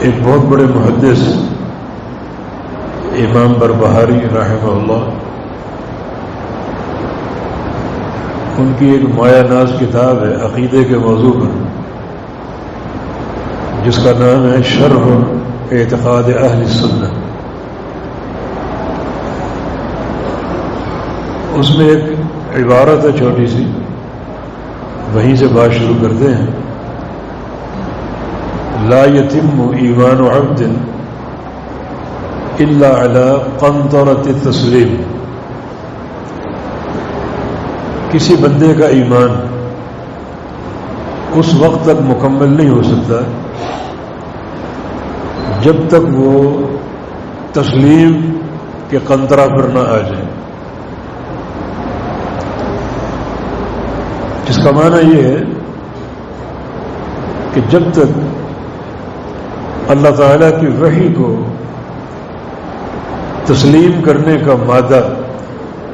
ایک بہت بڑے محدث امام بربہاری رحمہ اللہ، ان کی ایک مایہ ناز کتاب ہے عقیدے کے موضوع پر، جس کا نام ہے شرح اعتقاد اہل السنہ۔ اس میں ایک عبارت ہے چھوٹی سی، وہیں سے بات شروع کرتے ہیں۔ لا يتم ایمان عبد الا على قنطرة التسلیم۔ کسی بندے کا ایمان اس وقت تک مکمل نہیں ہو سکتا جب تک وہ تسلیم کے قنطرہ پر نہ آ جائے، جس کا معنی یہ ہے کہ جب تک اللہ تعالیٰ کی وحی کو تسلیم کرنے کا مادہ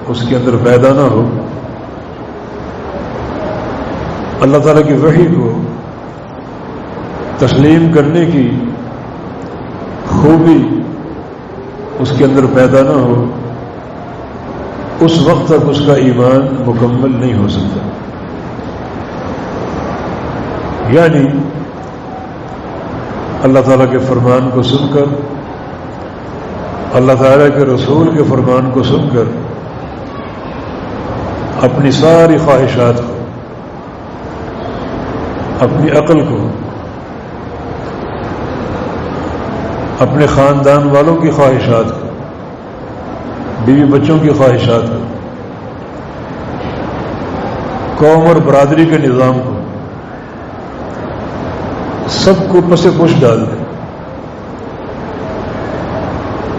اس کے اندر پیدا نہ ہو، اللہ تعالیٰ کی وحی کو تسلیم کرنے کی خوبی اس کے اندر پیدا نہ ہو، اس وقت تک اس کا ایمان مکمل نہیں ہو سکتا۔ یعنی اللہ تعالیٰ کے فرمان کو سن کر، اللہ تعالیٰ کے رسول کے فرمان کو سن کر اپنی ساری خواہشات کو، اپنی عقل کو، اپنے خاندان والوں کی خواہشات کو، بیوی بچوں کی خواہشات کو، قوم اور برادری کے نظام کو، سب کو پس پش ڈال دے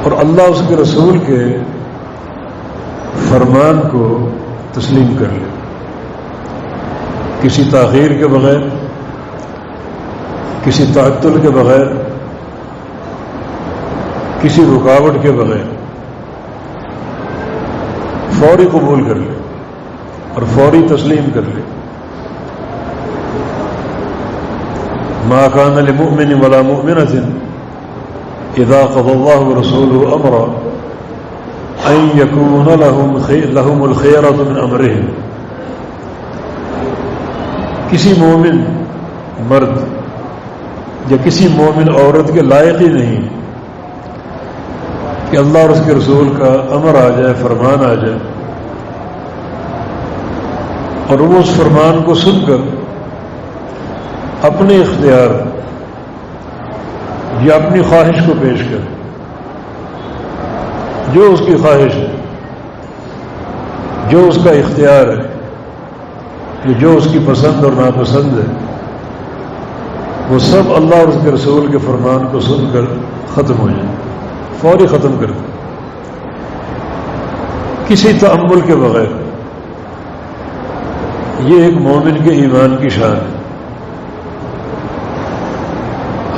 اور اللہ اس کے رسول کے فرمان کو تسلیم کر لے، کسی تاخیر کے بغیر، کسی تعطل کے بغیر، کسی رکاوٹ کے بغیر فوری قبول کر لے اور فوری تسلیم کر لے۔ ما كان لمؤمن ولا مؤمنة اذا قضى الله ورسوله امرا ان يكون لهم الخيرة من امرهم۔ کسی مومن مرد یا کسی مومن عورت کے لائق ہی نہیں کہ اللہ اور اس کے رسول کا امر آ جائے، فرمان آ جائے، اور وہ اس فرمان کو سن کر اپنے اختیار یا اپنی خواہش کو پیش کر، جو اس کی خواہش ہے، جو اس کا اختیار ہے، جو اس کی پسند اور ناپسند ہے، وہ سب اللہ اور اس کے رسول کے فرمان کو سن کر ختم ہو جائے، فوری ختم کر دے، کسی تأمل کے بغیر۔ یہ ایک مومن کے ایمان کی شان ہے۔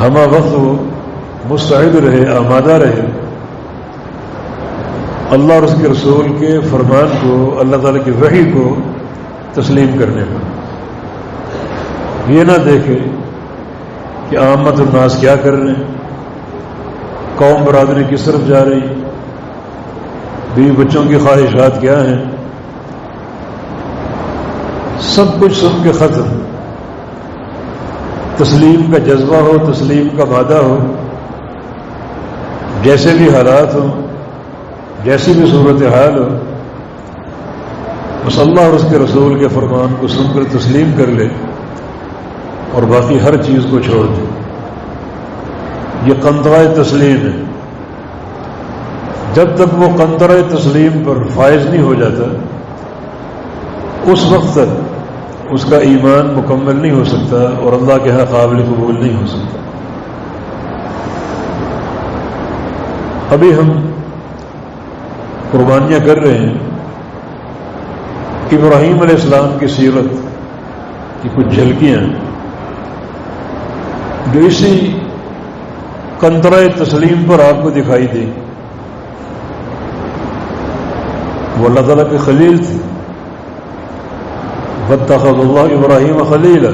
ہمہ وقت وہ مستعد رہے، آمادہ رہے اللہ اور اس کے رسول کے فرمان کو، اللہ تعالیٰ کی وحی کو تسلیم کرنے پر۔ یہ نہ دیکھے کہ عامت الناس کیا کر رہے ہیں، قوم برادری کس طرف جا رہی، بیوی بچوں کی خواہشات کیا ہیں، سب کچھ سن کے ختم۔ تسلیم کا جذبہ ہو، تسلیم کا مادہ ہو، جیسے بھی حالات ہوں، جیسی بھی صورتحال ہو، بس اللہ اور اس کے رسول کے فرمان کو سن کر تسلیم کر لے اور باقی ہر چیز کو چھوڑ دے۔ یہ قنطرہ تسلیم ہے۔ جب تک وہ قنطرہ تسلیم پر فائز نہیں ہو جاتا، اس وقت تک اس کا ایمان مکمل نہیں ہو سکتا اور اللہ کے ہاں قابل قبول نہیں ہو سکتا۔ ابھی ہم قربانیاں کر رہے ہیں، ابراہیم علیہ السلام کی سیرت کی کچھ جھلکیاں جو اسی قنطرہ تسلیم پر آپ کو دکھائی دی۔ وہ اللہ تعالیٰ کے خلیل تھے، واتخذ اللہ ابراہیم خلیلا،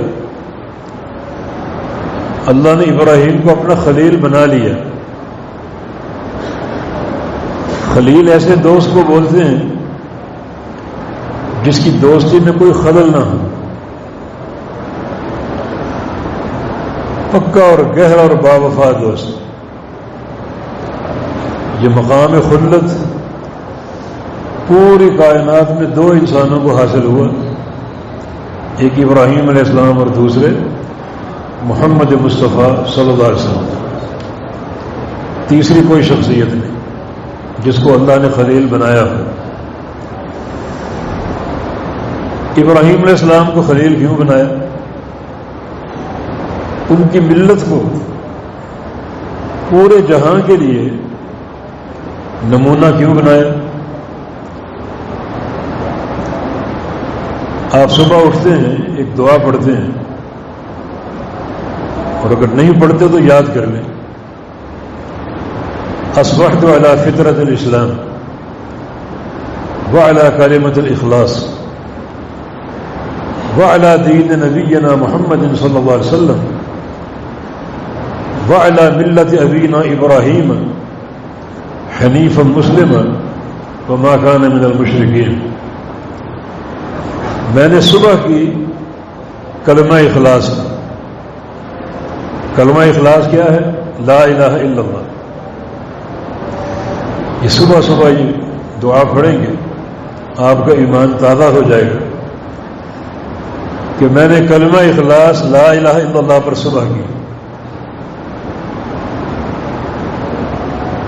اللہ نے ابراہیم کو اپنا خلیل بنا لیا. خلیل ایسے دوست کو بولتے ہیں جس کی دوستی میں کوئی خلل نہ ہو، پکا اور گہرا اور باوفا دوست. یہ مقام خلت پوری کائنات میں دو انسانوں کو حاصل ہوا، ایک ابراہیم علیہ السلام اور دوسرے محمد مصطفیٰ صلی اللہ علیہ وسلم. تیسری کوئی شخصیت نہیں جس کو اللہ نے خلیل بنایا ہو. ابراہیم علیہ السلام کو خلیل کیوں بنایا؟ ان کی ملت کو پورے جہاں کے لیے نمونہ کیوں بنایا؟ آپ صبح اٹھتے ہیں ایک دعا پڑھتے ہیں، اور اگر نہیں پڑھتے تو یاد کر لیں، اصبحت علی فطرت الاسلام وعلی کلمۃ الاخلاص وعلی دین نبینا محمد صلی اللہ علیہ وسلم وعلی ملت ابینا ابراہیم حنیفا مسلما وما کان من المشرکین. میں نے صبح کی کلمہ اخلاص. کلمہ اخلاص کیا ہے؟ لا الہ الا اللہ. یہ صبح صبح یہ دعا پڑھیں گے آپ کا ایمان تازہ ہو جائے گا کہ میں نے کلمہ اخلاص لا الہ الا اللہ پر صبح کی،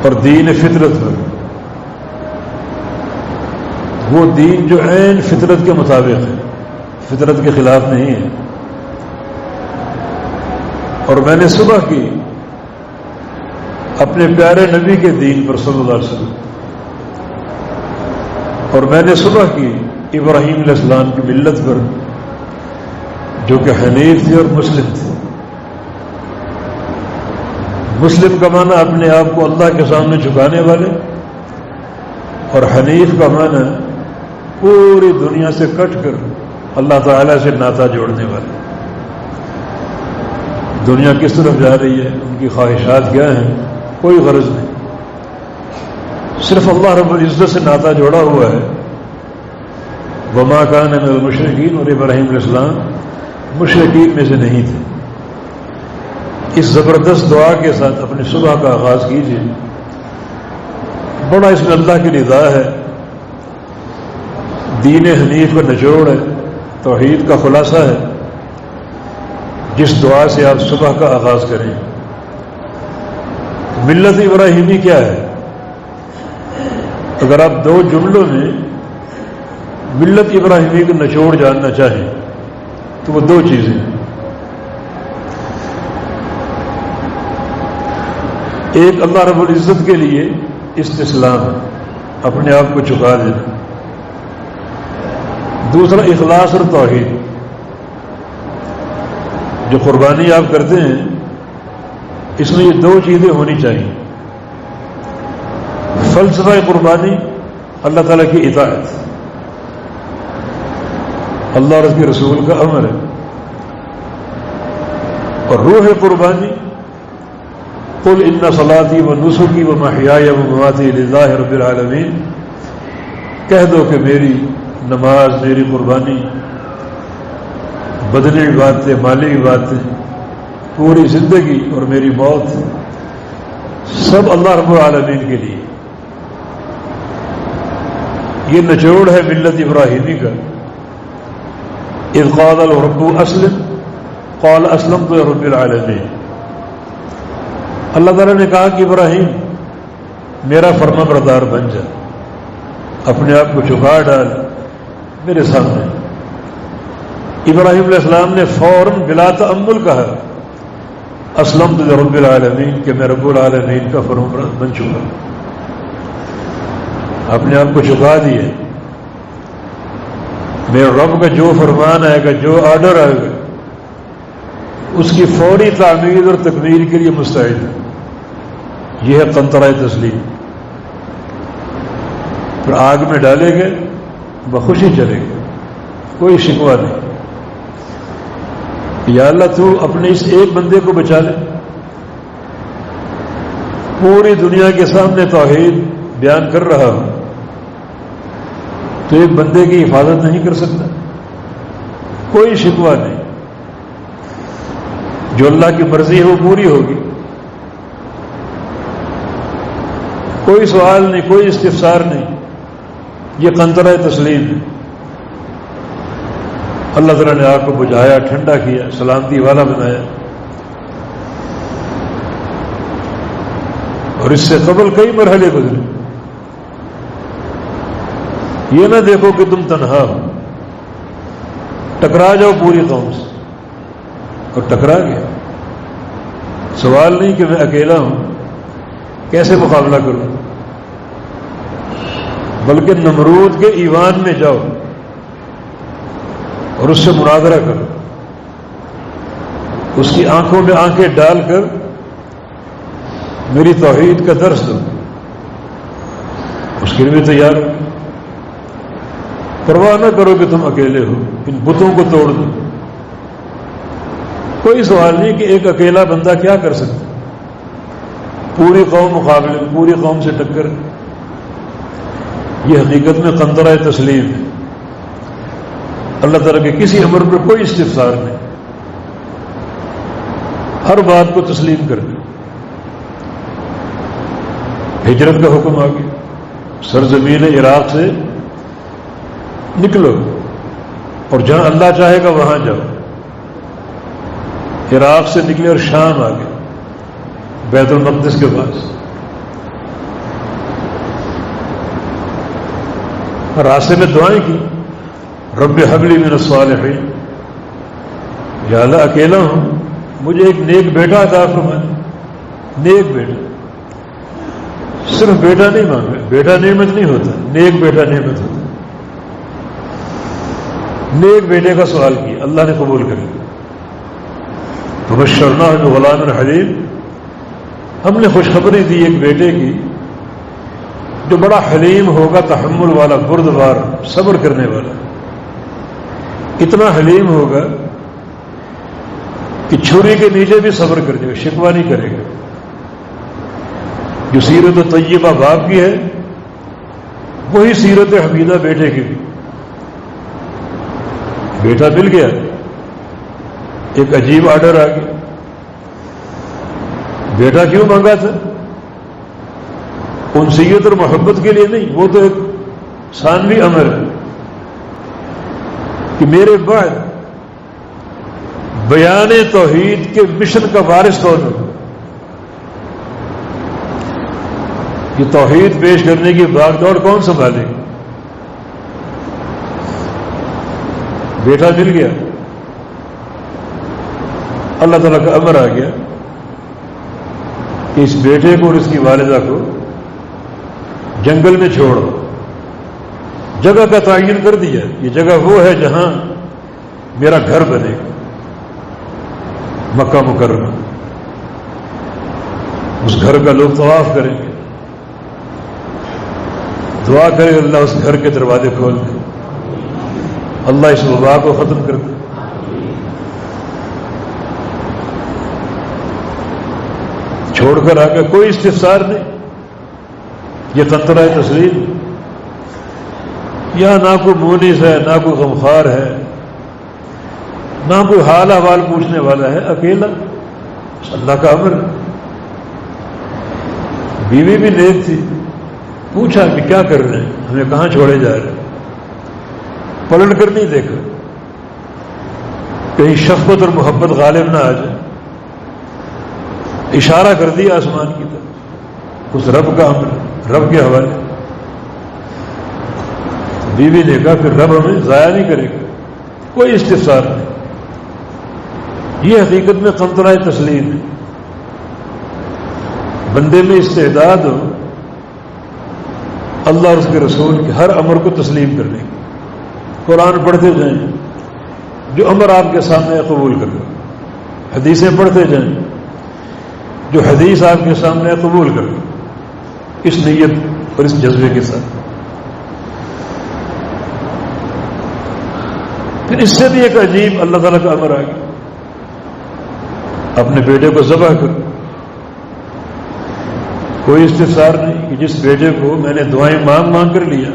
اور دین فطرت پر، وہ دین جو عین فطرت کے مطابق ہے، فطرت کے خلاف نہیں ہے. اور میں نے صبح کی اپنے پیارے نبی کے دین پر صلی اللہ علیہ وسلم، اور میں نے صبح کی ابراہیم علیہ السلام کی ملت پر جو کہ حنیف تھی اور مسلم تھی. مسلم کا معنی اپنے آپ کو اللہ کے سامنے جھکانے والے، اور حنیف کا معنی پوری دنیا سے کٹ کر اللہ تعالیٰ سے ناطہ جوڑنے والے. دنیا کس طرف جا رہی ہے، ان کی خواہشات کیا ہیں، کوئی غرض نہیں، صرف اللہ رب العزت سے ناطہ جوڑا ہوا ہے. وما کان من المشرکین، اور ابراہیم علیہ السلام مشرکین میں سے نہیں تھے. اس زبردست دعا کے ساتھ اپنی صبح کا آغاز کیجیے. بڑا اس میں اللہ کی رضا ہے. دین حنیف کا نچوڑ ہے، توحید کا خلاصہ ہے. جس دعا سے آپ صبح کا آغاز کریں. ملت ابراہیمی کیا ہے؟ اگر آپ دو جملوں میں ملت ابراہیمی کا نچوڑ جاننا چاہیں تو وہ دو چیزیں ہیں. ایک اللہ رب العزت کے لیے استسلام، اپنے آپ کو جھکا دینا. دوسرا اخلاص اور توحید. جو قربانی آپ کرتے ہیں اس میں یہ دو چیزیں ہونی چاہیے. فلسفہ قربانی اللہ تعالیٰ کی اطاعت، اللہ اور اس کے رسول کا امر ہے. اور روح قربانی قل ان صلاتی و نسکی و محیای و مماتی للہ رب العالمین. کہہ دو کہ میری نماز، میری قربانی، بدنی عبادتیں، مالی عبادتیں، پوری زندگی اور میری موت سب اللہ رب العالمین کے لیے. یہ نچوڑ ہے ملت ابراہیمی کا. اذ قال الرب اسلم قال اسلمت لرب العالمین. اللہ تعالیٰ نے کہا کہ ابراہیم میرا فرما بردار بن جا، اپنے آپ کو جھکا ڈال میرے سامنے. ابراہیم علیہ السلام نے فوراً بلا تأمل کہا اسلمت لرب العالمین، کہ میں رب العالمین کا فرما بن چکا، اپنے آپ کو جھکا دیے. میرے رب کا جو فرمان آئے گا، جو آرڈر آئے گا، اس کی فوری تعمیر اور تکمیل کے لیے مستعد ہے. یہ ہے قنطرہ تسلیم. پھر آگ میں ڈالے گئے بخوشی چلے گئے، کوئی شکوہ نہیں. کہ یا اللہ تو اپنے اس ایک بندے کو بچا لے. پوری دنیا کے سامنے توحید بیان کر رہا ہوں تو ایک بندے کی حفاظت نہیں کر سکتا؟ کوئی شکوہ نہیں، جو اللہ کی مرضی ہے وہ پوری ہوگی. کوئی سوال نہیں، کوئی استفسار نہیں، یہ قنطرہ تسلیم ہے. اللہ تعالیٰ نے آگ کو بجھایا، ٹھنڈا کیا، سلامتی والا بنایا. اور اس سے قبل کئی مرحلے گزرے. یہ نہ دیکھو کہ تم تنہا ہو، ٹکرا جاؤ پوری قوم سے، اور ٹکرا گیا. سوال نہیں کہ میں اکیلا ہوں کیسے مقابلہ کروں، بلکہ نمرود کے ایوان میں جاؤ اور اس سے مناظرہ کرو، اس کی آنکھوں میں آنکھیں ڈال کر میری توحید کا درس دو. اس کے لیے بھی تیار ہو. پرواہ نہ کرو کہ تم اکیلے ہو، ان بتوں کو توڑ دو. کوئی سوال نہیں کہ ایک اکیلا بندہ کیا کر سکتا، پوری قوم مقابلے، پوری قوم سے ٹکر. یہ حقیقت میں قنطرہ تسلیم ہے. اللہ تعالیٰ کے کسی امر پر کوئی استفسار نہیں، ہر بات کو تسلیم کر دیں. ہجرت کا حکم آ گیا، سرزمین عراق سے نکلو اور جہاں اللہ چاہے گا وہاں جاؤ. عراق سے نکلے اور شام آ گئے، بیت المقدس کے پاس. راستے میں دعائیں کی، رب حب لی من الصالحین، یا اللہ اکیلا ہوں، مجھے ایک نیک بیٹا عطا فرما. نیک بیٹا، صرف بیٹا نہیں مانگا، بیٹا نعمت نہیں ہوتا، نیک بیٹا نعمت ہوتا. نیک بیٹے کا سوال کیا، اللہ نے قبول کر لیا. فبشرناہ بغلام حلیم، ہم نے خوشخبری دی ایک بیٹے کی جو بڑا حلیم ہوگا، تحمل والا، بردبار، صبر کرنے والا. اتنا حلیم ہوگا کہ چھری کے نیچے بھی صبر کر دے گا، شکوہ نہیں کرے گا. جو سیرت طیبہ باپ کی ہے وہی سیرت حمیدہ بیٹے کی بھی. بیٹا مل گیا، ایک عجیب آرڈر آ گیا. بیٹا کیوں مانگا تھا؟ انسیت اور محبت کے لیے نہیں، وہ تو ایک ثانوی امر ہے کہ میرے بعد بیان توحید کے مشن کا وارث کون ہو. یہ توحید پیش کرنے کی بھاگ دوڑ کون سنبھالے گا؟ بیٹا مل گیا، اللہ تعالیٰ کا امر آ گیا کہ اس بیٹے کو اور اس کی والدہ کو جنگل میں چھوڑو. جگہ کا تعین کر دیا، یہ جگہ وہ ہے جہاں میرا گھر بنے گا، مکہ مکرمہ. اس گھر کا لوگ طواف کریں گے، دعا کرے اللہ اس گھر کے دروازے کھول دے، اللہ اس وبا کو ختم کر دے. چھوڑ کر آ کے کوئی استفسار نہیں. یہ قنطرہ تسلیم. یہاں نہ کوئی مونس ہے، نہ کوئی غمخوار ہے، نہ کوئی حال احوال پوچھنے والا ہے. اکیلا اللہ کا امر. بیوی بھی نیک تھی، پوچھا کہ کیا کر رہے ہیں، ہمیں کہاں چھوڑے جا رہے ہیں. پلٹ کر نہیں دیکھا کہیں شفقت اور محبت غالب نہ آ جائے. اشارہ کر دیا آسمان کی طرف، اس رب کا امر، رب کے حوالے. بیوی نے کہا کہ رب ہمیں ضائع نہیں کرے گا، کوئی استفسار نہیں. یہ حقیقت میں قنطرہ تسلیم ہے. بندے میں استعداد ہو اللہ اور اس کے رسول کے ہر امر کو تسلیم کرنے کی. قرآن پڑھتے جائیں، جو امر آپ کے سامنے ہے قبول کر لو. حدیثیں پڑھتے جائیں، جو حدیث آپ کے سامنے ہے قبول کر لو، اس نیت اور اس جذبے کے ساتھ. پھر اس سے بھی ایک عجیب اللہ تعالیٰ کا امر آ گیا اپنے بیٹے کو ذبح کر. کوئی استفسار نہیں کہ جس بیٹے کو میں نے دعائیں مانگ مانگ کر لیا،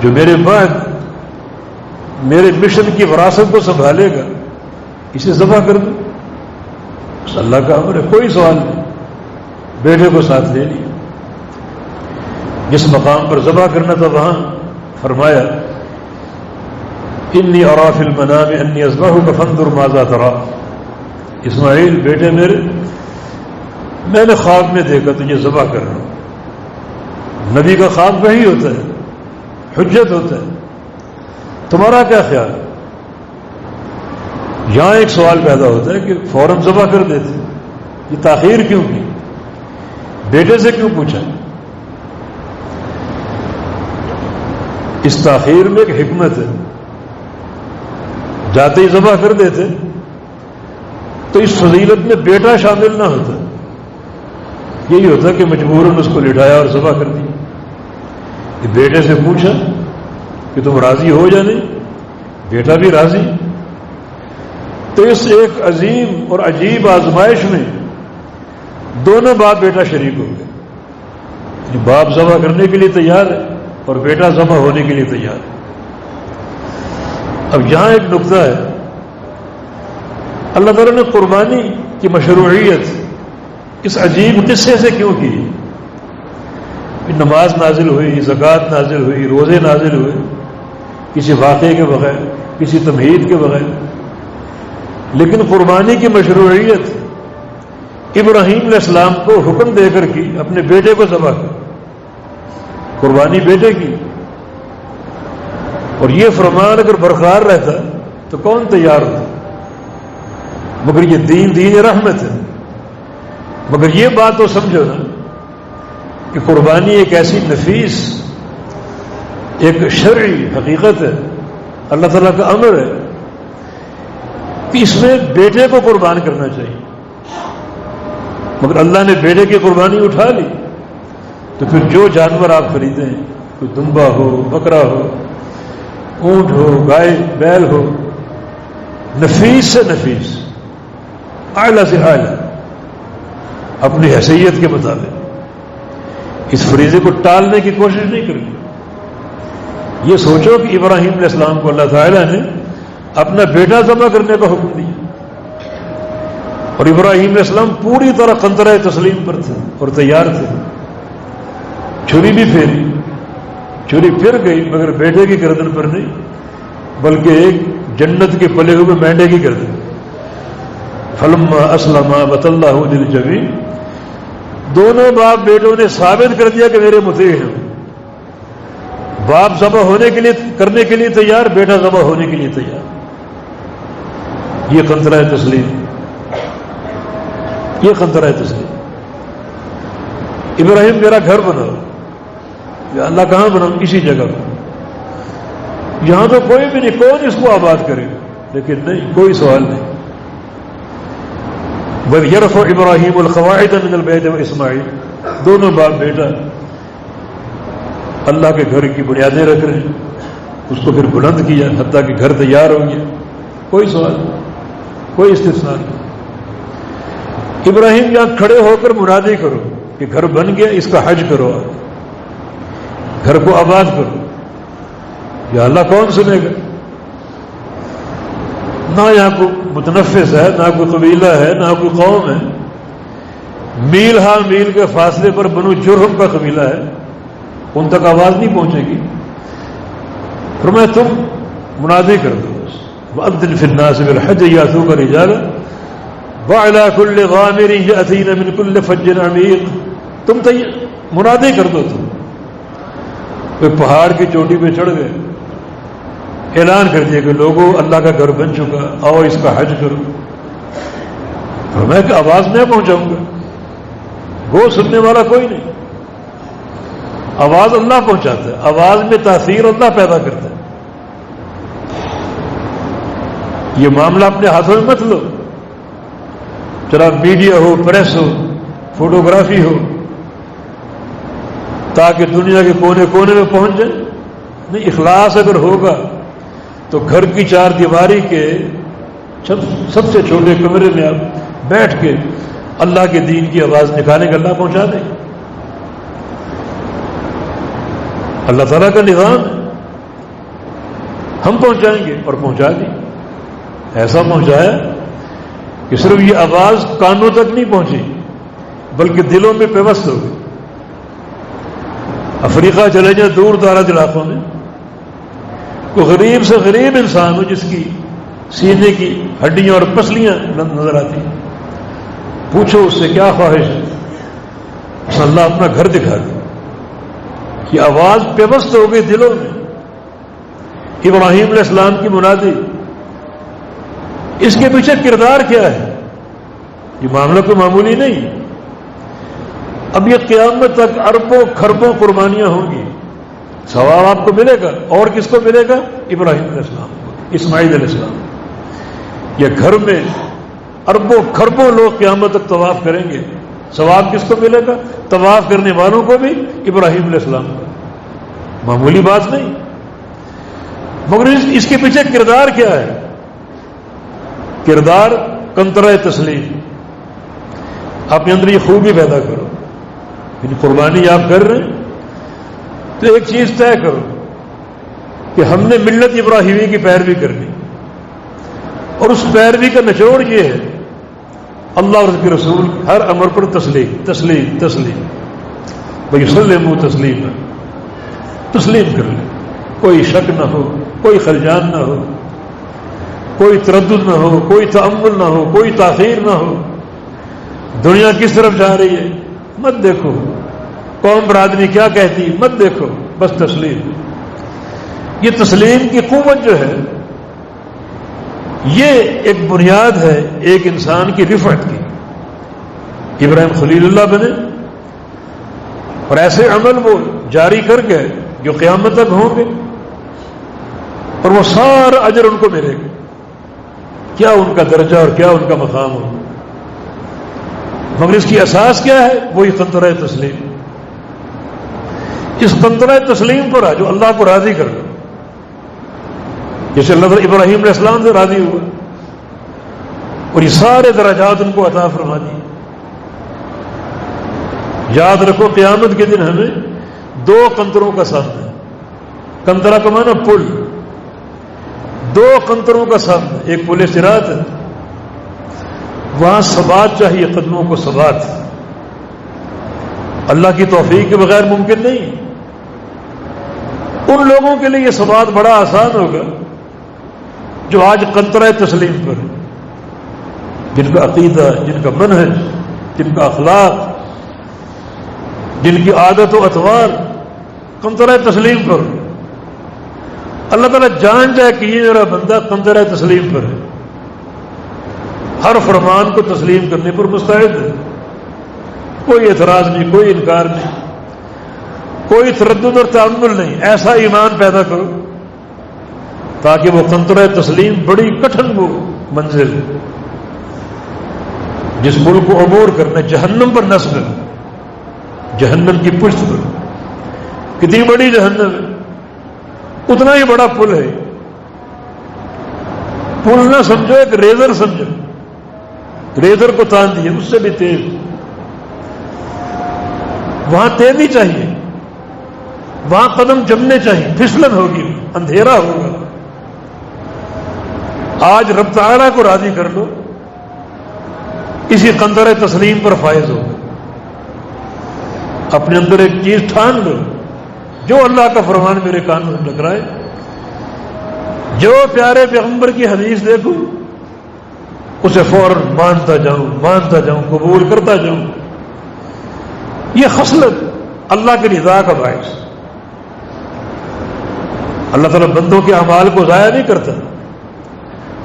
جو میرے بعد میرے مشن کی وراثت کو سنبھالے گا، اسے ذبح کر دوں. بس اللہ کا امر ہے، کوئی سوال نہیں. بیٹے کو ساتھ لے لیا. جس مقام پر ذبح کرنا تھا وہاں فرمایا انی ارا فی المنام انی اذبحک فانظر ماذا تری. اسماعیل بیٹے میرے، میں نے خواب میں دیکھا تجھے ذبح کر رہا ہوں. نبی کا خواب وہی ہوتا ہے، حجت ہوتا ہے. تمہارا کیا خیال ہے؟ یہاں ایک سوال پیدا ہوتا ہے کہ فوراً ذبح کر دیتے، یہ تاخیر کیوں کی؟ بیٹے سے کیوں پوچھا؟ اس تاخیر میں ایک حکمت ہے. جاتے ہی ذبح کر دیتے تو اس فضیلت میں بیٹا شامل نہ ہوتا. یہی ہوتا کہ مجبوراً اس کو لٹایا اور ذبح کر دیا. کہ بیٹے سے پوچھا کہ تم راضی ہو یا نہیں، بیٹا بھی راضی. تو اس ایک عظیم اور عجیب آزمائش میں دونوں باپ بیٹا شریک ہو گئے. باپ ذبح کرنے کے لیے تیار ہے اور بیٹا ذبح ہونے کے لیے تیار ہے. اب یہاں ایک نقطہ ہے، اللہ تعالیٰ نے قربانی کی مشروعیت اس عجیب قصے سے کیوں کی؟ نماز نازل ہوئی، زکوٰۃ نازل ہوئی، روزے نازل ہوئے، کسی واقعے کے بغیر، کسی تمہید کے بغیر. لیکن قربانی کی مشروعیت ابراہیم علیہ السلام کو حکم دے کر کی اپنے بیٹے کو ذبح کر. قربانی بیٹے کی. اور یہ فرمان اگر برقرار رہتا تو کون تیار ہوتا؟ مگر یہ دین رحمت ہے. مگر یہ بات تو سمجھو نا کہ قربانی ایک ایسی نفیس، ایک شرعی حقیقت ہے، اللہ تعالیٰ کا امر ہے کہ اس میں بیٹے کو قربان کرنا چاہیے. مگر اللہ نے بیٹے کی قربانی اٹھا لی تو پھر جو جانور آپ خریدیں، کوئی دمبا ہو، بکرا ہو، اونٹ ہو، گائے بیل ہو، نفیس سے نفیس، اعلیٰ سے اعلیٰ، اپنی حیثیت کے مطابق اس فریضے کو ٹالنے کی کوشش نہیں کرنی. یہ سوچو کہ ابراہیم علیہ السلام کو اللہ تعالیٰ نے اپنا بیٹا ذبح کرنے کا حکم دیا اور ابراہیم علیہ السلام پوری طرح قنطرہ تسلیم پر تھے اور تیار تھے. چھری بھی پھیری، چھری پھر گئی مگر بیٹے کی گردن پر نہیں، بلکہ ایک جنت کے پلے ہوئے مینڈے کی گردن. فلما اسلم وتلہ للجبین، دونوں باپ بیٹوں نے ثابت کر دیا کہ میرے مطیع ہیں. باپ ذبح ہونے کے لیے کرنے کے لیے تیار، بیٹا ذبح ہونے کے لیے تیار. یہ قنطرہ تسلیم، یہ قنطرہ تسلیم. ابراہیم میرا گھر بناؤ، یا اللہ کہاں بناؤ؟ اسی جگہ پر. یہاں تو کوئی بھی نہیں، کون اس کو آباد کرے گا؟ لیکن نہیں، کوئی سوال نہیں. وَيَرْفَعُ إِبْرَاهِيمُ الْقَوَاعِدَ مِنَ الْبَيْتِ وَإِسْمَاعِيلُ، دونوں باپ بیٹا اللہ کے گھر کی بنیادیں رکھ رہے ہیں. اس کو پھر بلند کیا حتیٰ کہ گھر تیار ہو گیا. کوئی سوال نہیں، کوئی استفسار نہیں. ابراہیم یہاں کھڑے ہو کر منادی کرو کہ گھر بن گیا، اس کا حج کرو، گھر کو آباد کرو. یا اللہ کون سنے گا؟ نہ یہاں کوئی متنفس ہے، نہ کوئی قبیلہ ہے، نہ کوئی قوم ہے. میل ہاں میل کے فاصلے پر بنو جرہم کا قبیلہ ہے، ان تک آواز نہیں پہنچے گی. فرمایا تم منادی کر دو، وَأَذِّنْ فِي النَّاسِ بِالْحَجِّ يَأْتُوكَ رِجَالًا وَعَلَىٰ كُلِّ ضَامِرٍ يَأْتِينَ مِنْ كُلِّ فَجٍّ عَمِيقٍ. تم منادی کر دو. تم کوئی پہاڑ کی چوٹی پہ چڑھ گئے، اعلان کر دیا کہ لوگوں اللہ کا گھر بن چکا، آؤ اس کا حج کرو. فرمایا کہ آواز میں پہنچاؤں گا، گو سننے والا کوئی نہیں. آواز اللہ پہنچاتا ہے، آواز میں تاثیر اللہ پیدا کرتا ہے. یہ معاملہ اپنے ہاتھوں میں مت لو. چلا میڈیا ہو، پریس ہو، فوٹوگرافی ہو تاکہ دنیا کے کونے کونے میں پہنچ جائے. نہیں، اخلاص اگر ہوگا تو گھر کی چار دیواری کے سب سے چھوٹے کمرے میں آپ بیٹھ کے اللہ کے دین کی آواز نکالیں گے، اللہ پہنچا دیں گے۔ اللہ تعالیٰ کا نظام ہے، ہم پہنچائیں گے اور پہنچا دیں۔ ایسا پہنچایا کہ صرف یہ آواز کانوں تک نہیں پہنچی بلکہ دلوں میں پیوست ہو گئی۔ افریقہ چلے جائیں، دور دراز علاقوں میں کوئی غریب سے غریب انسان ہو جس کی سینے کی ہڈیاں اور پسلیاں نظر آتی، پوچھو اس سے کیا خواہش ہے، اس اللہ اپنا گھر دکھا دے۔ یہ آواز پیوست ہو گئی دلوں میں۔ ابراہیم علیہ السلام کی منادی، اس کے پیچھے کردار کیا ہے؟ یہ معاملہ تو معمولی نہیں۔ اب یہ قیامت تک اربوں کھربوں قربانیاں ہوں گی، ثواب آپ کو ملے گا، اور کس کو ملے گا؟ ابراہیم علیہ السلام کو، اسماعیل علیہ السلام۔ یہ گھر میں اربوں کھربوں لوگ قیامت تک طواف کریں گے، ثواب کس کو ملے گا؟ طواف کرنے والوں کو بھی، ابراہیم علیہ السلام کو۔ معمولی بات نہیں، مگر اس کے پیچھے کردار کیا ہے؟ کردار کنترہ تسلیم۔ اپنے اندر یہ خوبی پیدا کرو، یعنی قربانی آپ کر رہے ہیں تو ایک چیز طے کرو کہ ہم نے ملت ابراہیمی کی پیروی کرنی، اور اس پیروی کا نچوڑ یہ ہے اللہ اور اس کے رسول ہر امر پر تسلیم تسلیم تسلیم، وَيُسَلِّمُوا تسلیم، تسلیم کر لیں، کوئی شک نہ ہو، کوئی خلجان نہ ہو، کوئی تردد نہ ہو، کوئی تأمل نہ ہو، کوئی تاخیر نہ ہو۔ دنیا کس طرف جا رہی ہے مت دیکھو، قوم برادری کیا کہتی مت دیکھو، بس تسلیم۔ یہ تسلیم کی قوت جو ہے یہ ایک بنیاد ہے ایک انسان کی رفعت کی۔ ابراہیم خلیل اللہ بنے اور ایسے عمل وہ جاری کر گئے جو قیامت تک ہوں گے، اور وہ سارا اجر ان کو ملے گا، کیا ان کا درجہ اور کیا ان کا مقام ہو۔ مگر اس کی اساس کیا ہے؟ وہی قنطرہ تسلیم۔ اس قنطرہ تسلیم پر جو اللہ کو راضی کر لو، جیسے اللہ تعالیٰ ابراہیم علیہ السلام سے راضی ہوا اور یہ سارے درجات ان کو عطا فرما دیے۔ یاد رکھو قیامت کے دن ہمیں دو قنطروں کا سامنا ہے۔ قنطرہ کا معنی پل، دو قنطروں کا سامنا، ایک پل صراط ہے، وہاں ثبات چاہیے، قدموں کو ثبات، اللہ کی توفیق کے بغیر ممکن نہیں۔ ان لوگوں کے لیے یہ ثبات بڑا آسان ہوگا جو آج قنطرہ تسلیم پر، جن کا عقیدہ، جن کا منہج، جن کا اخلاق، جن کی عادت و اطوار قنطرہ تسلیم پر۔ اللہ تعالیٰ جان جائے کہ یہ میرا بندہ قنطرہ تسلیم پر ہے، ہر فرمان کو تسلیم کرنے پر مستعد ہے، کوئی اعتراض نہیں، کوئی انکار نہیں، کوئی تردد اور تعمل نہیں۔ ایسا ایمان پیدا کرو تاکہ وہ قنطرہ تسلیم بڑی کٹھن وہ منزل جس ملک کو عبور کرنا، جہنم پر نصب ہے، جہنم کی پشت پر، کتنی بڑی جہنم ہے اتنا ہی بڑا پل ہے۔ پل نہ سمجھو، ایک ریزر سمجھو، ریزر کو تان دیے اس سے بھی تیز۔ وہاں تیزی چاہیے، وہاں قدم جمنے چاہیے، پھسلن ہوگی، اندھیرا ہوگا۔ آج رب تعالیٰ کو راضی کر لو، اسی قنطرہ تسلیم پر فائز ہوگا۔ اپنے اندر ایک چیز ٹھان لو، جو اللہ کا فرمان میرے کان میں ٹکرائے، جو پیارے پیغمبر کی حدیث دیکھوں اسے فوراً مانتا جاؤں، قبول کرتا جاؤں۔ یہ خصلت اللہ کی رضا کا باعث۔ اللہ تعالیٰ بندوں کے اعمال کو ضائع نہیں کرتا،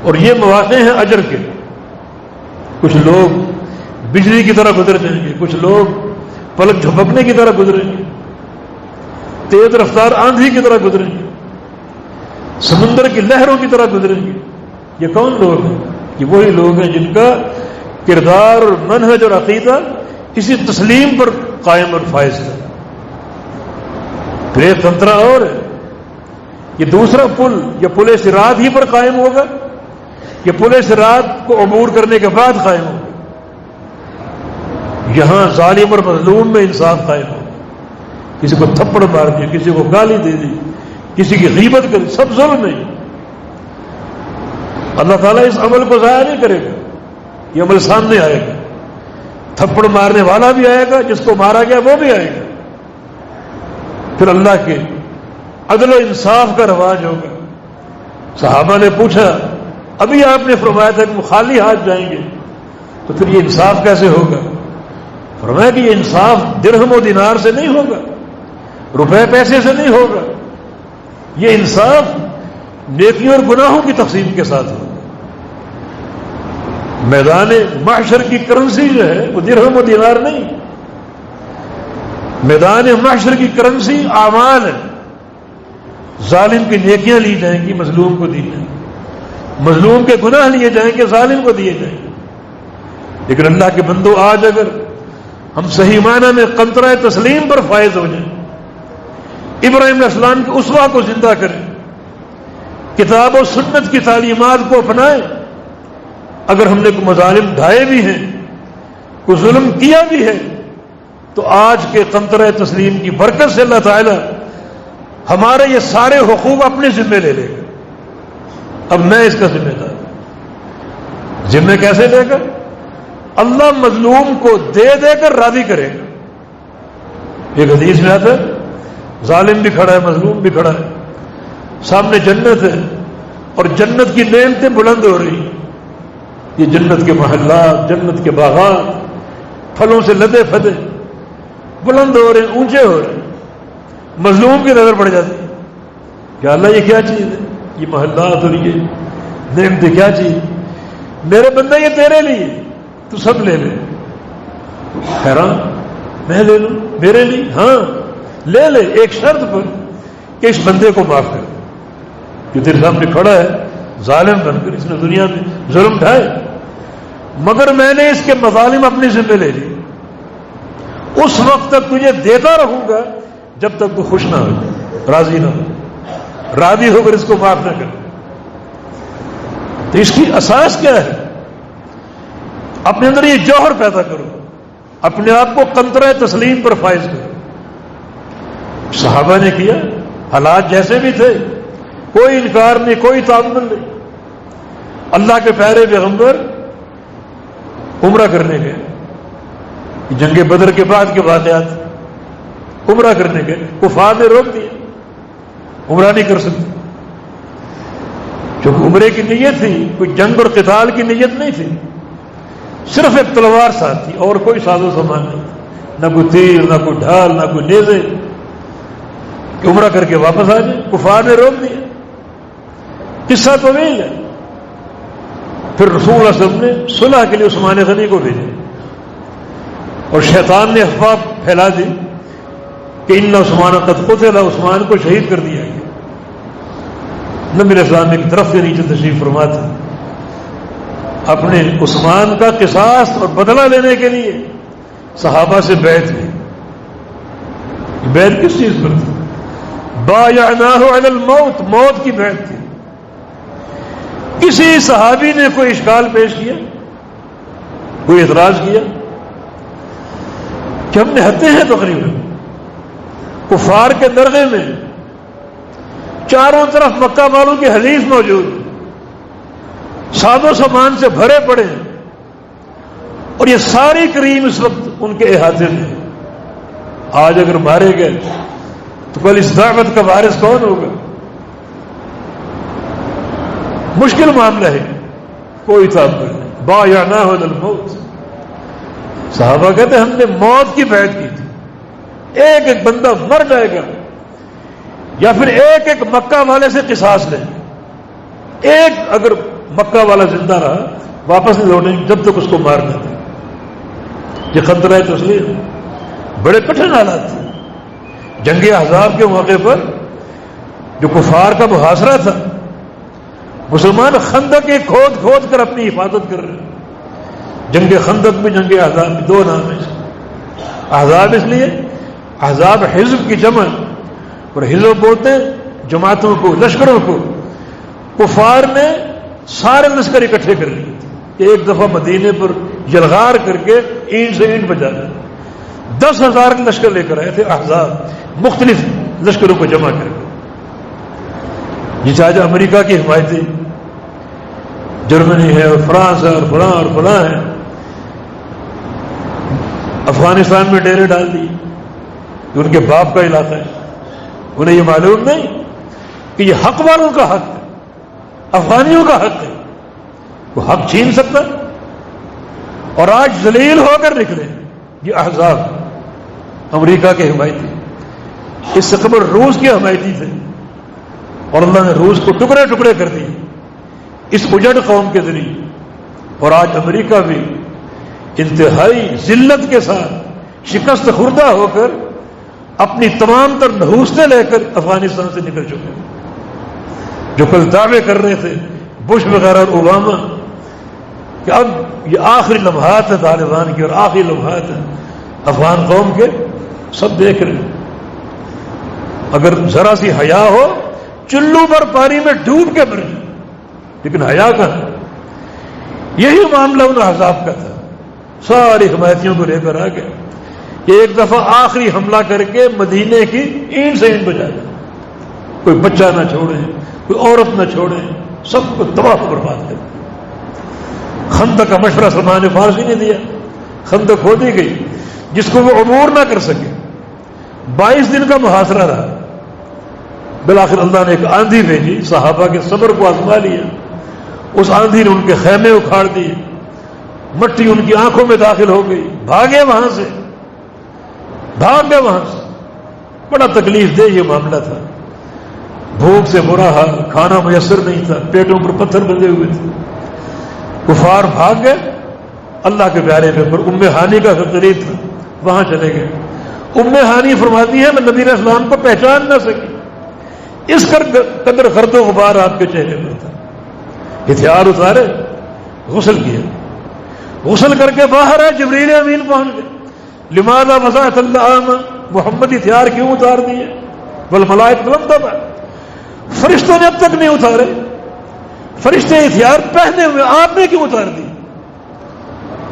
اور یہ مواقع ہیں اجر کے۔ کچھ لوگ بجلی کی طرح گزر جائیں گے، کچھ لوگ پلک جھپکنے کی طرح گزریں گے، تیز رفتار آندھی کی طرح گزریں گے، سمندر کی لہروں کی طرح گزریں گے۔ یہ کون لوگ ہیں؟ یہ وہی لوگ ہیں جن کا کردار اور منہج اور عقیدہ اسی تسلیم پر قائم اور فائز ہے۔ پھر ایک قنطرہ اور ہے، یہ دوسرا پل یا پل صراط ہی پر قائم ہوگا یہ پل صراط کو عبور کرنے کے بعد قائم ہوگا. یہاں ظالم اور مظلوم میں انصاف قائم ہوگا. کسی کو تھپڑ مار دیا, کسی کو گالی دے دی, کسی کی غیبت کر دی, سب ظلم نہیں. اللہ تعالیٰ اس عمل کو ضائع نہیں کرے گا. یہ عمل سامنے آئے گا. تھپڑ مارنے والا بھی آئے گا, جس کو مارا گیا وہ بھی آئے گا. پھر اللہ کے عدل و انصاف کا رواج ہوگا. صحابہ نے پوچھا, ابھی آپ نے فرمایا تھا کہ وہ خالی ہاتھ جائیں گے, تو پھر یہ انصاف کیسے ہوگا؟ فرمایا کہ یہ انصاف درہم و دینار سے نہیں ہوگا, روپے پیسے سے نہیں ہوگا. یہ انصاف نیکیوں اور گناہوں کی تقسیم کے ساتھ ہوگا. میدان محشر کی کرنسی جو ہے وہ درہم و دینار نہیں. میدان محشر کی کرنسی اعمال ہے. ظالم کی نیکیاں لی جائیں گی, مظلوم کو دی جائیں گی. مظلوم کے گناہ لیے جائیں گے, ظالم کو دیے جائیں گے. لیکن اللہ کے بندو, آج اگر ہم صحیح معنی میں قنطرہ تسلیم پر فائز ہو جائیں, ابراہیم علیہ السلام کے اسوہ کو زندہ کریں, کتاب و سنت کی تعلیمات کو اپنائیں. اگر ہم نے کوئی مظالم ڈھائے بھی ہیں, کوئی ظلم کیا بھی ہے, تو آج کے قنطرہ تسلیم کی برکت سے اللہ تعالی ہمارے یہ سارے حقوق اپنے ذمہ لے لے گا. اب میں اس کا ذمہ دار ہوں. ذمہ کیسے لے گا؟ اللہ مظلوم کو دے دے کر راضی کرے گا. ایک حدیث میں آتا ہے, ظالم بھی کھڑا ہے, مظلوم بھی کھڑا ہے, سامنے جنت ہے اور جنت کی نعمتیں بلند ہو رہی ہیں. یہ جنت کے محلات, جنت کے باغات, پھلوں سے لدے پھدے بلند ہو رہے ہیں, اونچے ہو رہے ہیں. مظلوم کی نظر پڑ جاتی ہے کہ اللہ یہ کیا چیز ہے, یہ محلات اور یہ نعمتیں کیا چیز. میرے بندہ یہ تیرے لیے, تو سب لے لے. حیران, میں لے لوں میرے لیے؟ ہاں لے لے, ایک شرط پر کہ اس بندے کو معاف کر. جو تیرے سامنے کھڑا ہے ظالم بن کر, اس نے دنیا میں ظلم ڈھائے, مگر میں نے اس کے مظالم اپنے ذمہ لے لی. اس وقت تک تجھے دیتا رہوں گا جب تک تو خوش نہ ہو جائے, راضی نہ ہو. راضی ہو کر اس کو معاف نہ کر. تو اس کی اساس کیا ہے؟ اپنے اندر یہ جوہر پیدا کرو, اپنے آپ کو قنطرہ تسلیم پر فائز کرو. صحابہ نے کیا, حالات جیسے بھی تھے, کوئی انکار نہیں, کوئی تعامل نہیں. اللہ کے پیارے پیغمبر عمرہ کرنے گئے, جنگ بدر کے بعد کے واقعات, عمرہ کرنے گئے, کفار نے روک دیا, عمرہ نہیں کر سکتے. کیونکہ عمرے کی نیت تھی, کوئی جنگ اور قتال کی نیت نہیں تھی. صرف ایک تلوار ساتھ تھی اور کوئی ساز و سامان نہیں, نہ کوئی تیر, نہ کوئی ڈھال, نہ کوئی نیزے. کہ عمرہ کر کے واپس آ جائے, کفار نے روک دیا. قصہ طویل ہے. پھر رسول اللہ صلی اللہ علیہ وسلم نے صلح کے لیے عثمان غنی کو بھیجا, اور شیطان نے افواہ پھیلا دی کہ ان عثمان قد قتل, عثمان کو شہید کر دیا گیا. نبی علیہ السلام ایک درخت کے نیچے تشریف فرما تھے, اپنے عثمان کا قصاص اور بدلہ لینے کے لیے صحابہ سے بیعت لی. بیعت کس چیز پر تھی؟ بایعناہ علی الموت, موت کی بیعت تھی. کسی صحابی نے کوئی اشکال پیش کیا, کوئی اعتراض کیا کہ ہم نہتے ہیں تقریباً کفار کے درغے میں, چاروں طرف مکہ والوں کی حلیف موجود, ساز و سامان سے بھرے پڑے ہیں, اور یہ ساری کریم اس وقت ان کے احاطے میں. آج اگر مارے گئے تو کل اس دعوت کا وارث کون ہوگا؟ مشکل معاملہ ہے, کوئی تعامل نہیں. بایعناہ علی الموت. صحابہ کہتے ہم نے موت کی بیعت کی تھی. ایک ایک بندہ مر جائے گا یا پھر ایک ایک مکہ والے سے قصاص لیں. ایک اگر مکہ والا زندہ رہا واپس نہیں لوٹیں گے جب تک اس کو مار نہ دیں. یہ قنطرہ تسلیم. بڑے کٹھن حالات تھے. جنگ احزاب کے موقع پر جو کفار کا محاصرہ تھا, مسلمان خندق ایک کھود کھود کر اپنی حفاظت کر رہے ہیں. جنگ خندق میں, جنگ احزاب میں, دو نام ہیں. احزاب اس لیے, احزاب حزب کی جمع, اور حزب بولتے ہیں جماعتوں کو, لشکروں کو. کفار نے سارے لشکر اکٹھے کر لیے کہ ایک دفعہ مدینے پر یلغار کر کے اینٹ سے اینٹ بجا دیں. 10,000 لشکر لے کر آئے تھے احزاب, مختلف لشکروں کو جمع کر کے. یہ چاہے امریکہ کی حمایتی, جرمنی ہے اور فرانس ہے اور فلاں ہے, افغانستان میں ڈیرے ڈال دیے کہ ان کے باپ کا علاقہ ہے. انہیں یہ معلوم نہیں کہ یہ حق والوں کا حق ہے, افغانیوں کا حق ہے, وہ حق چھین سکتا. اور آج ذلیل ہو کر نکلے یہ احزاب امریکہ کے حمایتی, اس سے قبل روس کے حمایتی تھے, اور اللہ نے روس کو ٹکڑے ٹکڑے کر دیے اس اجڑ قوم کے ذریعے. اور آج امریکہ بھی انتہائی ذلت کے ساتھ شکست خوردہ ہو کر اپنی تمام تر نحوستیں لے کر افغانستان سے نکل چکے ہیں. جو کل دعوے کر رہے تھے بش وغیرہ اور اوباما کہ اب یہ آخری لمحات ہیں طالبان کی اور آخری لمحات ہیں افغان قوم کے, سب دیکھ رہے ہیں. اگر ذرا سی حیا ہو چلو پر پانی میں ڈوب کے مر جائے, لیکن حیا کہاں. یہی معاملہ ان احزاب کا تھا. ساری حمایتیوں کو لے کر آ گئے کہ ایک دفعہ آخری حملہ کر کے مدینے کی اینٹ سے اینٹ بجا دیں, کوئی بچہ نہ چھوڑیں, کوئی عورت نہ چھوڑیں, سب کو تباہ و برباد کر. خندق کا مشورہ سلمان فارسی نے دیا, خندق کھودی گئی جس کو وہ عبور نہ کر سکے. 22 دن کا محاصرہ رہا. بالآخر اللہ نے ایک آندھی بھیجی, صحابہ کے صبر کو آزما لیا. اس آندھی نے ان کے خیمے اکھاڑ دیے, مٹی ان کی آنکھوں میں داخل ہو گئی, بھاگے وہاں سے. بڑا تکلیف دہ یہ معاملہ تھا. بھوک سے برا حال, کھانا میسر نہیں تھا, پیٹوں پر پتھر بندھے ہوئے تھے. کفار بھاگ گئے اللہ کے پیارے پہ. پر ام ہانی کا قریب تھا, وہاں چلے گئے. ام ہانی فرماتی ہے میں نبی علیہ السلام کو پہچان نہ سکی, اس قدر گرد و غبار آپ کے چہرے پر تھا. ہتھیار اتارے, غسل کیا, غسل کر کے باہر آئے, جبریل امین پہنچ گئے. لماذا وضعت اللحام, محمد ہتھیار کیوں اتار دیے؟ والملائکۃ لم تضع, فرشتوں نے اب تک نہیں اتارے. فرشتے ہتھیار پہنے ہوئے, آپ نے کیوں اتار دی؟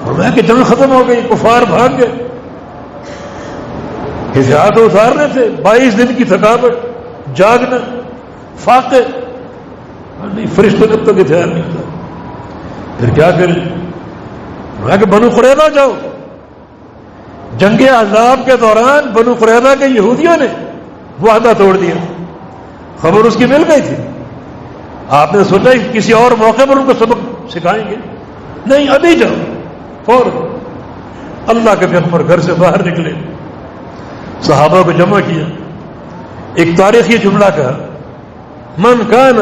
فرمایا کہ جنگ ختم ہو گئی, کفار بھاگ گئے. ہتھیار تو اتارنے تھے, 22 دن کی تھکاوٹ, جاگنا, فاقے, نہیں فرشتوں نے اب تک ہتھیار نہیں اتارا. پھر کیا کریں؟ فرمایا کہ بنو قریظہ جاؤ. جنگ احزاب کے دوران بنو قریظہ کے یہودیوں نے وعدہ توڑ دیا. خبر اس کی مل گئی تھی. آپ نے سوچا کہ کسی اور موقع پر ان کو سبق سکھائیں گے, نہیں ابھی جاؤ فوراً. اللہ کے پیغمبر گھر سے باہر نکلے, صحابہ کو جمع کیا, ایک تاریخی جملہ کہا, من کان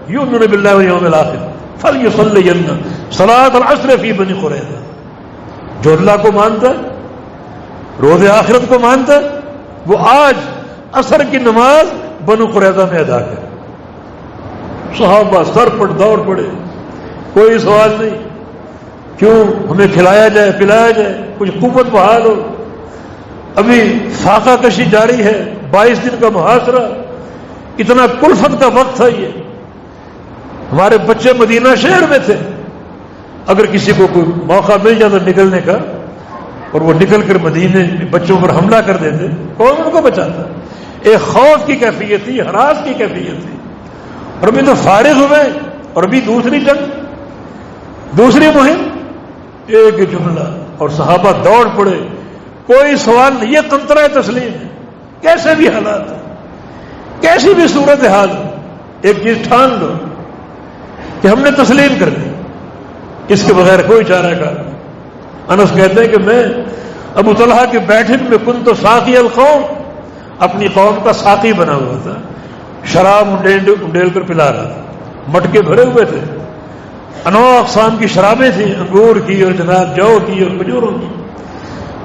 یؤمن باللہ والیوم الآخر فلیصلی صلاۃ العصر فی بنی قریظہ. جو اللہ کو مانتا ہے, روز آخرت کو مانتا ہے, وہ آج عصر کی نماز بنو قریظہ میں ادا کرے. صحابہ سر پر دوڑ پڑے, کوئی سوال نہیں, کیوں ہمیں کھلایا جائے پلایا جائے, کچھ قوت بحال ہو. ابھی فاقہ کشی جاری ہے, 22 دن کا محاصرہ, اتنا کلفت کا وقت تھا. یہ ہمارے بچے مدینہ شہر میں تھے, اگر کسی کو کوئی موقع مل جاتا نکلنے کا اور وہ نکل کر مدینے بچوں پر حملہ کر دیتے, کون ان کو بچاتا؟ ایک خوف کی کیفیت تھی, ہراس کی کیفیت تھی. اور ابھی تو فارغ ہوئے, اور ابھی دوسری جنگ, دوسری مہم, ایک جملہ, اور صحابہ دوڑ پڑے. کوئی سوال نہیں, یہ قنطرہ تسلیم ہے. کیسے بھی حالات, کیسی بھی صورت حال, ایک چیز ٹھان لو کہ ہم نے تسلیم کر دی, اس کے بغیر کوئی چارہ کار نہیں. انس کہتے ہیں کہ میں ابو طلحہ کے بیٹھک میں کنت ساقی القوم, اپنی قوم کا ساقی بنا ہوا تھا, شراب انڈیل کر پلا رہا تھا. مٹکے بھرے ہوئے تھے, انواع اقسام کی شرابیں تھیں, انگور کی اور جناب جو کی اور کھجوروں کی,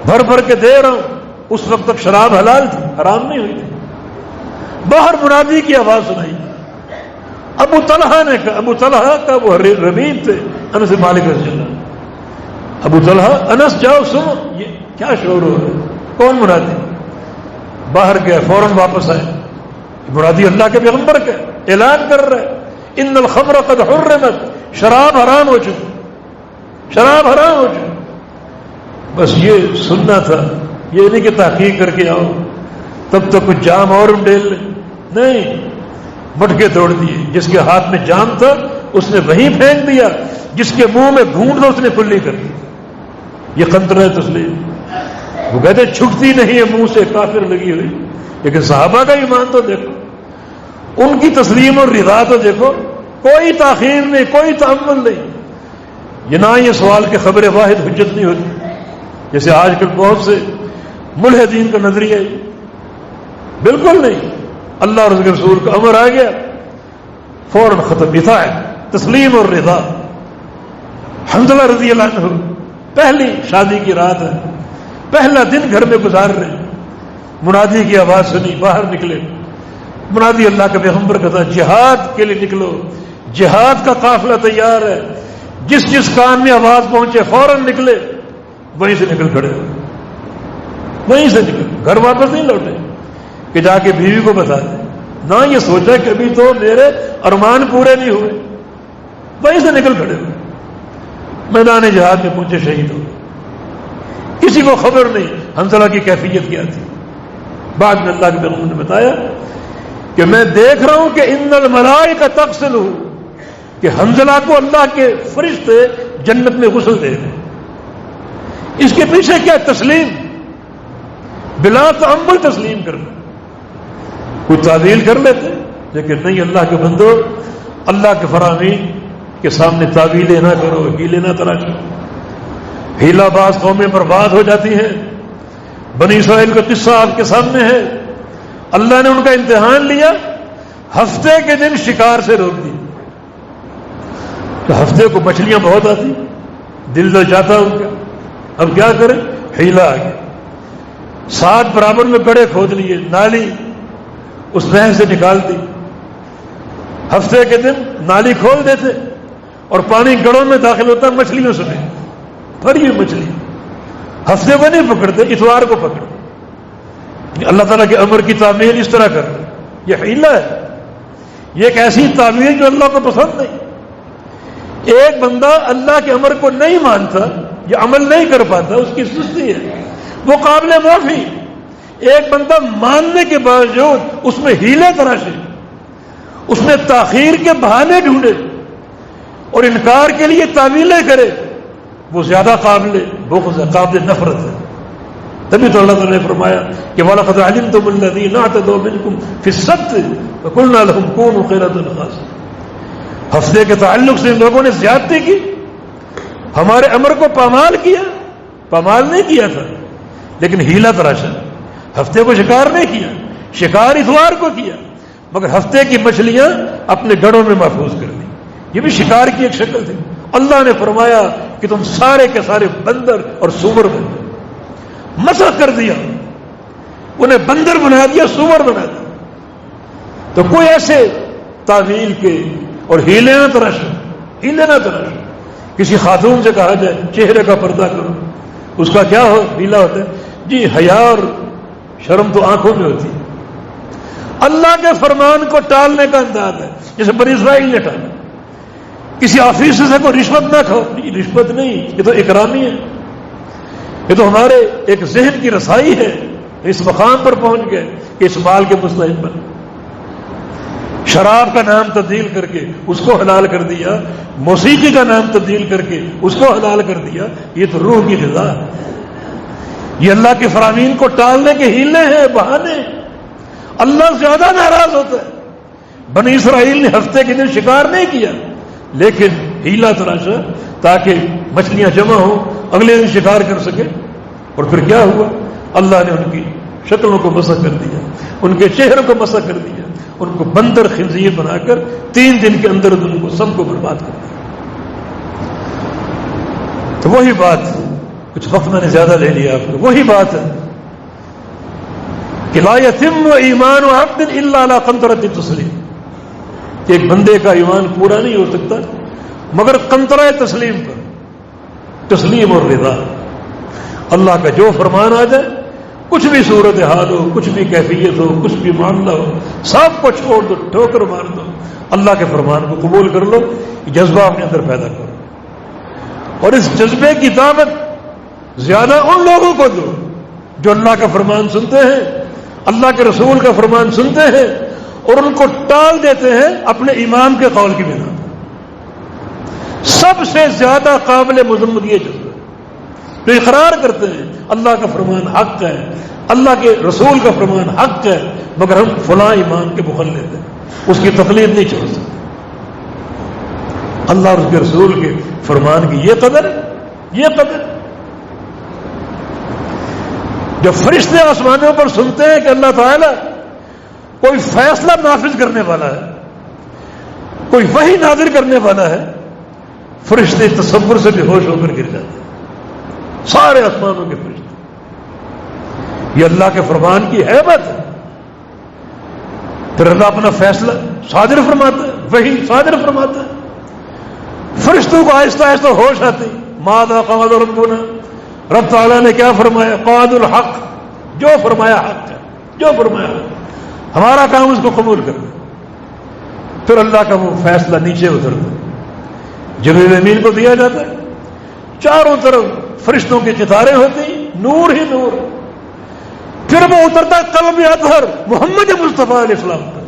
بھر بھر کے دے رہا ہوں. اس وقت تک شراب حلال تھی, حرام نہیں ہوئی تھی. باہر منادی کی آواز سنائی. ابو طلحہ نے کہا, ابو طلحہ کا وہ ربیب تھے انس مالک رضی اللہ. ابو طلحہ, انس جاؤ سنو یہ کیا شور ہو رہا ہے, کون منادی؟ باہر گئے, فوراً واپس آئے. مرادی اللہ کے پیغمبر کا اعلان کر رہے, ان الخمر قد حرمت شراب حرام ہو چکی، شراب حرام ہو چکی. بس یہ سننا تھا، یہ نہیں کہ تحقیق کر کے آؤ تب تک کچھ جام اور ڈیل لیں. نہیں، مٹکے توڑ دیے. جس کے ہاتھ میں جام تھا اس نے وہیں پھینک دیا، جس کے منہ میں گھونٹ تھا اس نے کلی کر دی. یہ قنطرہ تسلیم. وہ کہتے چھٹتی نہیں ہے منہ سے کافر لگی ہوئی. لیکن صحابہ کا ایمان تو دیکھو، ان کی تسلیم اور رضا تو دیکھو، کوئی تاخیر نہیں، کوئی تعمل نہیں. یہ نہ یہ سوال کہ خبر واحد حجت نہیں ہوتی جیسے آج کل بہت سے ملحدین کا نظریہ ہے. بالکل نہیں. اللہ اور اس کے رسول کا امر آ گیا فوراً ختم. اطاعت، تسلیم اور رضا. حنظلہ رضی اللہ عنہ پہلی شادی کی رات ہے، پہلا دن گھر میں گزار رہے ہیں. منادی کی آواز سنی، باہر نکلے. منادی اللہ کے پیغمبر کا تھا، جہاد کے لیے نکلو، جہاد کا قافلہ تیار ہے. جس جس کان میں آواز پہنچے فوراً نکلے. وہیں سے نکل کھڑے، وہیں سے نکل. گھر واپس نہیں لوٹے کہ جا کے بیوی کو بتا دیں، نہ یہ سوچا کہ ابھی تو میرے ارمان پورے نہیں ہوئے. وہیں سے نکل کھڑے ہوئے، میدان جہاد میں پہنچے، شہید ہو. کسی کو خبر نہیں حنظلہ کی کیفیت کیا تھی. بعد میں اللہ کے پیغمبر نے بتایا کہ میں دیکھ رہا ہوں کہ ان الملائکہ تغسلہ، کہ حنظلہ کو اللہ کے فرشتے جنت میں غسل دے رہے ہیں. اس کے پیچھے کیا؟ تسلیم، بلا تعمل تسلیم کرنا. کوئی تعویل کر لیتے لیکن نہیں. اللہ کے بندو، اللہ کے فرامین کے سامنے تعویلیں نہ کرو، ہیلے نہ تراشو. ہیلا باز قومیں برباد ہو جاتی ہیں. بنی اسرائیل کا قصہ آپ کے سامنے ہے. اللہ نے ان کا امتحان لیا، ہفتے کے دن شکار سے روک دی. تو ہفتے کو مچھلیاں بہت آتی، دل دل جاتا ان کا. اب کیا کریں؟ ہیلا آ گیا. 7 برابر میں گڑھے کھود لیے، نالی اس نہر سے نکال دی. ہفتے کے دن نالی کھول دیتے اور پانی گڑھوں میں داخل ہوتا، مچھلیوں سے نہیں. بھری ہوئی مچھلی. ہفتے کو نہیں پکڑتے، اتوار کو پکڑتے. اللہ تعالیٰ کے امر کی تعمیل اس طرح کرتے. یہ حیلہ ہے. یہ ایک ایسی تعمیل جو اللہ کو پسند نہیں. ایک بندہ اللہ کے امر کو نہیں مانتا، یہ عمل نہیں کر پاتا، اس کی سستی ہے، وہ قابل معافی. ایک بندہ ماننے کے باوجود اس میں ہیلے تراشے، اس میں تاخیر کے بہانے ڈھونڈے اور انکار کے لیے تعویلیں کرے، وہ زیادہ قابل بغض ہے، قابل نفرت ہے. تبھی تو اللہ تعالیٰ نے فرمایا کہ وَلَقَدْ عَلِمْتُمُ الَّذِينَ اعْتَدَوْا مِنْكُمْ فِي السَّبْتِ فَقُلْنَا لَهُمْ كُونُوا قِرَدَةً خَاسِئِينَ. ہفتے کے تعلق سے ان لوگوں نے زیادتی کی، ہمارے امر کو پامال کیا. پامال نہیں کیا تھا لیکن ہیلا تراشا. ہفتے کو شکار نہیں کیا، شکار اتوار کو کیا، مگر ہفتے کی مچھلیاں اپنے گڑھوں میں محفوظ کر دی. یہ بھی شکار کی ایک شکل تھی. اللہ نے فرمایا کہ تم سارے کے سارے بندر اور سور بن گئے. مسخ کر دیا، انہیں بندر بنا دیا، سور بنا دیا. تو کوئی ایسے تعویل کے اور ہیلے نہ تراشو، ہیلے نہ تراشو. کسی خاتون سے کہا جائے چہرے کا پردہ کرو، اس کا کیا ہیلا ہوتا ہے؟ جی حیا اور شرم تو آنکھوں میں ہوتی ہے. اللہ کے فرمان کو ٹالنے کا انداز ہے، جیسے بنی اسرائیل نے ٹالا. کسی آفیسر سے کوئی رشوت نہ کھاؤ. رشوت نہیں، یہ تو اکرامی ہے، یہ تو ہمارے ایک ذہن کی رسائی ہے. اس مقام پر پہنچ گئے کہ اس مال کے مستحق بن. شراب کا نام تبدیل کر کے اس کو حلال کر دیا، موسیقی کا نام تبدیل کر کے اس کو حلال کر دیا. یہ تو روح کی غذا ہے. یہ اللہ کے فرامین کو ٹالنے کے ہیلے ہیں، بہانے. اللہ زیادہ ناراض ہوتا ہے. بنی اسرائیل نے ہفتے کے دن شکار نہیں کیا لیکن ہیلا تراشا تاکہ مچھلیاں جمع ہوں، اگلے دن شکار کر سکے. اور پھر کیا ہوا؟ اللہ نے ان کی شکلوں کو مسخ کر دیا، ان کے چہروں کو مسخ کر دیا، ان کو بندر خنزیر بنا کر 3 دن کے اندر ان کو سب کو برباد کر دیا. تو وہی بات، کچھ وقت میں نے زیادہ لے لیا آپ کو، وہی بات ہے کہ لا یتم ایمان عبد الا علی قنطرۃ التسلیم، کہ ایک بندے کا ایمان پورا نہیں ہو سکتا مگر قنطرہ تسلیم پر. تسلیم اور رضا. اللہ کا جو فرمان آ جائے، کچھ بھی صورت حال ہو، کچھ بھی کیفیت ہو، کچھ بھی معاملہ ہو، سب کو چھوڑ دو، ٹھوکر مار دو. اللہ کے فرمان کو قبول کر لو، جذبہ اپنے اندر پیدا کرو، اور اس جذبے کی دعوت زیادہ ان لوگوں کو دو جو اللہ کا فرمان سنتے ہیں، اللہ کے رسول کا فرمان سنتے ہیں اور ان کو ٹال دیتے ہیں اپنے امام کے قول کی بنا پر۔ سب سے زیادہ قابل مذمت یہ جذبہ جو اقرار کرتے ہیں اللہ کا فرمان حق ہے، اللہ کے رسول کا فرمان حق ہے، مگر ہم فلاں امام کے مخالف ہیں، اس کی تقلید نہیں چھوڑ سکتے۔ اللہ اور اس کے رسول کے فرمان کی یہ قدر ہے، یہ قدر۔ جب فرشتے آسمانوں پر سنتے ہیں کہ اللہ تعالیٰ کوئی فیصلہ نافذ کرنے والا ہے، کوئی وحی نازل کرنے والا ہے، فرشتے تصور سے بے ہوش ہو کر گر جاتے ہیں، سارے آسمانوں کے فرشتے۔ یہ اللہ کے فرمان کی ہیبت ہے۔ پھر اللہ اپنا فیصلہ صادر فرماتا ہے، وحی صادر فرماتا ہے، فرشتوں کو آہستہ آہستہ ہوش آتی، ماذا قال ربنا، رب تعالیٰ نے کیا فرمایا، قال الحق، جو فرمایا حق ہے، جو فرمایا حق، ہمارا کام اس کو قبول کرنا۔ پھر اللہ کا وہ فیصلہ نیچے اترتا ہے، جبریل امین کو دیا جاتا ہے، چاروں طرف فرشتوں کی قطاریں ہوتی، نور ہی نور، پھر وہ اترتا قلب اطہر محمد مصطفیٰ علیہ السلام پر۔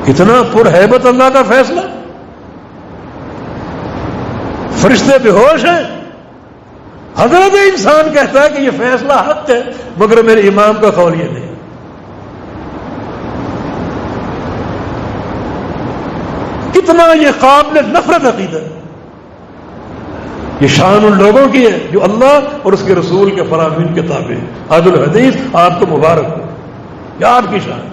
کتنا پر ہیبت اللہ کا فیصلہ۔ فرشتے بے ہوش ہیں، حضرت انسان کہتا ہے کہ یہ فیصلہ حق ہے، مگر میرے امام کا قول یہ نہیں۔ کتنا یہ قابل نفرت عقیدہ، یہ شان ان لوگوں کی ہے جو اللہ اور اس کے رسول کے فرامین کے تابع ہیں۔ عبد الحدیث آپ کو مبارک ہو، یہ آپ کی شان۔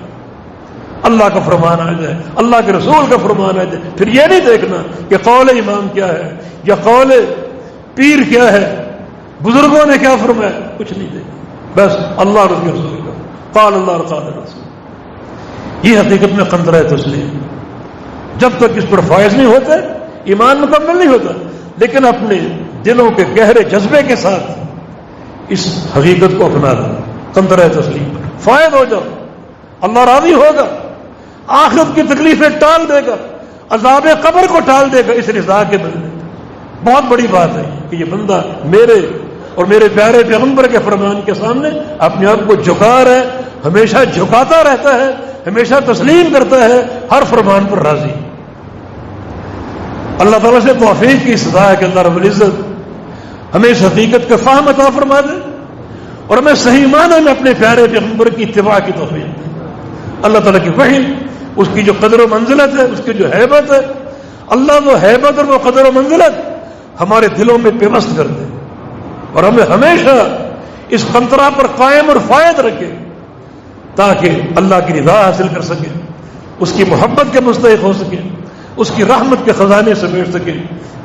اللہ کا فرمان آ جائے، اللہ کے رسول کا فرمان آ جائے، پھر یہ نہیں دیکھنا کہ قول امام کیا ہے یا قول پیر کیا ہے، بزرگوں نے کیا فرمایا، کچھ نہیں دیکھنا، بس اللہ اور اس کے رسول کا قال اللہ اور قال رسول۔ یہ حقیقت میں قنطرہ تسلیم۔ جب تک اس پر فائز نہیں ہوتے ایمان مکمل نہیں ہوتا، لیکن اپنے دلوں کے گہرے جذبے کے ساتھ اس حقیقت کو اپنا دو، قنطرہ تسلیم پر فائز ہو جاؤ، اللہ راضی ہوگا، آخرت کی تکلیفیں ٹال دے گا، عذاب قبر کو ٹال دے گا اس رضا کے بدلے۔ بہت بڑی بات ہے کہ یہ بندہ میرے اور میرے پیارے پیغمبر کے فرمان کے سامنے اپنے آپ کو جھکا رہا ہے، ہمیشہ جھکاتا رہتا ہے، ہمیشہ تسلیم کرتا ہے، ہر فرمان پر راضی۔ اللہ تعالیٰ سے توفیق کی استدعا ہے کہ اللہ رب العزت ہمیں اس حقیقت کا فہم عطا فرما دے اور ہمیں صحیح معنی میں اپنے پیارے پیغمبر کی اتباع کی توفیق دے۔ اللہ تعالیٰ کی وحی، اس کی جو قدر و منزلت ہے، اس کی جو ہیبت ہے، اللہ وہ ہیبت اور وہ قدر و منزلت ہمارے دلوں میں پیوست کر دے اور ہمیں ہمیشہ اس قنطرہ پر قائم اور فائد رکھے تاکہ اللہ کی رضا حاصل کر سکے، اس کی محبت کے مستحق ہو سکے، اس کی رحمت کے خزانے سے بیٹھ سکے۔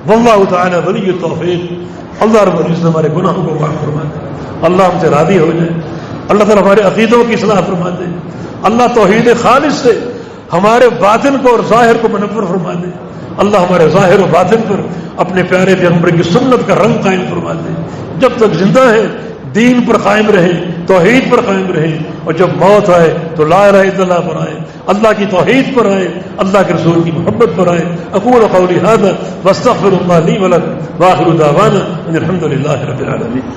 واللہ تعالی ولی التوفیق۔ اللہ رب العزت ہمارے گناہوں کو معاف فرما دے، اللہ ہم سے راضی ہو جائے، اللہ تعالیٰ ہمارے عقیدوں کی اصلاح فرما دے، اللہ توحید خالص سے ہمارے باطن کو اور ظاہر کو منور فرما دے، اللہ ہمارے ظاہر و باطن پر اپنے پیارے پیغمبر کی سنت کا رنگ قائم فرما دے، جب تک زندہ ہے دین پر قائم رہے، توحید پر قائم رہے، اور جب موت آئے تو لا الہ الا اللہ پر آئے، اللہ کی توحید پر آئے، اللہ کے رسول کی محبت پر آئے۔ اقول قولی ھذا واستغفر اللہ لی ولکم وآخر دعوانا ان الحمد للہ رب العالمین۔